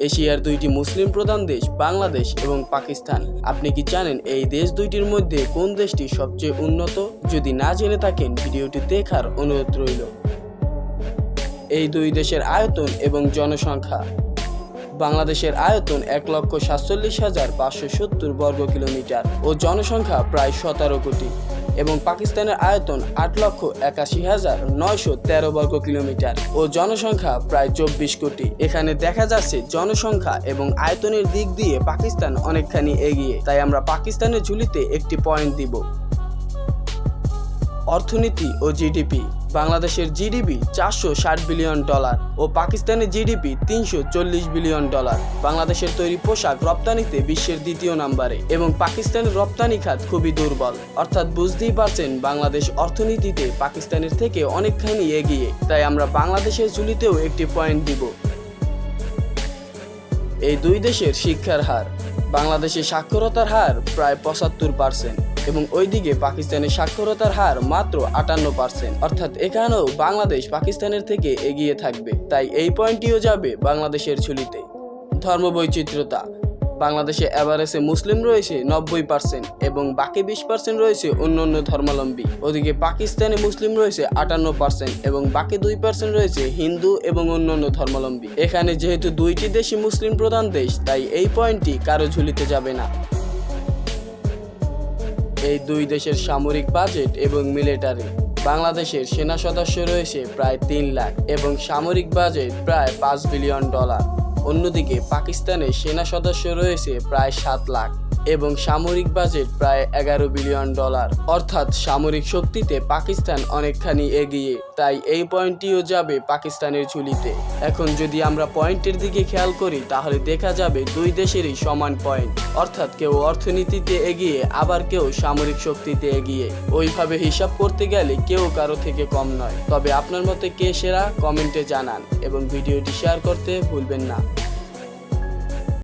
এশিয়ার দুইটি মুসলিম প্রধান দেশ বাংলাদেশ এবং পাকিস্তান। আপনি কি জানেন এই দেশ দুইটির মধ্যে কোন দেশটি সবচেয়ে উন্নত? যদি না জেনে থাকেন ভিডিওটি দেখার অনুরোধ রইল। এই দুই দেশের আয়তন এবং জনসংখ্যা। বাংলাদেশের আয়তন ১,৪৭,৫৭০ বর্গ কিলোমিটার ও জনসংখ্যা প্রায় ১৭ কোটি এবং পাকিস্তানের আয়তন ৮,৮১,৯১৩ বর্গ কিলোমিটার ও জনসংখ্যা প্রায় ২৪ কোটি। এখানে দেখা যাচ্ছে জনসংখ্যা এবং আয়তনের দিক দিয়ে পাকিস্তান অনেকখানি এগিয়ে, তাই আমরা পাকিস্তানের ঝুলিতে একটি পয়েন্ট দিব। অর্থনীতি ও জিডিপি। বাংলাদেশের জিডিপি $৪৬০ বিলিয়ন ও পাকিস্তানের জিডিপি $৩৪০ বিলিয়ন। বাংলাদেশের তৈরি পোশাক রপ্তানিতে বিশ্বের দ্বিতীয় নম্বরে এবং পাকিস্তানের রপ্তানি খাত খুবই দুর্বল। অর্থাৎ বুঝতেই পারছেন বাংলাদেশ অর্থনীতিতে পাকিস্তানের থেকে অনেকখানি এগিয়ে, তাই আমরা বাংলাদেশের ঝুলিতেও একটি পয়েন্ট দিব। এই দুই দেশের শিক্ষার হার। বাংলাদেশের সাক্ষরতার হার প্রায় ৭৫% এবং ওইদিকে পাকিস্তানের সাক্ষরতার হার মাত্র ৫৮%। অর্থাৎ এখানেও বাংলাদেশ পাকিস্তানের থেকে এগিয়ে থাকবে, তাই এই পয়েন্টটিও যাবে বাংলাদেশের ঝুলিতে। ধর্মবৈচিত্র্যতা। বাংলাদেশে এভারেজে মুসলিম রয়েছে ৯০% এবং বাকি ২০% রয়েছে অন্যান্য ধর্মাবলম্বী। ওদিকে পাকিস্তানে মুসলিম রয়েছে ৫৮% এবং বাকি ২% রয়েছে হিন্দু এবং অন্যান্য ধর্মাবলম্বী। এখানে যেহেতু দুইটি দেশই মুসলিম প্রধান দেশ, তাই এই পয়েন্টটি কারো ঝুলিতে যাবে না। এই দুই দেশের সামরিক বাজেট এবং মিলিটারি। বাংলাদেশের সেনা সদস্য রয়েছে প্রায় ৩ লাখ এবং সামরিক বাজেট প্রায় $৫ বিলিয়ন। অন্যদিকে পাকিস্তানের সেনা সদস্য রয়েছে প্রায় ৭ লাখ এবং সামরিক বাজেট প্রায় $11 বিলিয়ন। অর্থাৎ সামরিক শক্তিতে পাকিস্তান অনেকখানি এগিয়ে, তাই এই পয়েন্টটিও যাবে পাকিস্তানের ঝুলিতে। এখন যদি আমরা পয়েন্টের দিকে খেয়াল করি তাহলে দেখা যাবে দুই দেশেরই সমান পয়েন্ট, অর্থাৎ কেউ অর্থনীতিতে এগিয়ে আবার কেউ সামরিক শক্তিতে এগিয়ে। ওইভাবে হিসাব করতে গেলে কেউ কারো থেকে কম নয়। তবে আপনার মতে কে সেরা কমেন্টে জানান এবং ভিডিওটি শেয়ার করতে ভুলবেন না।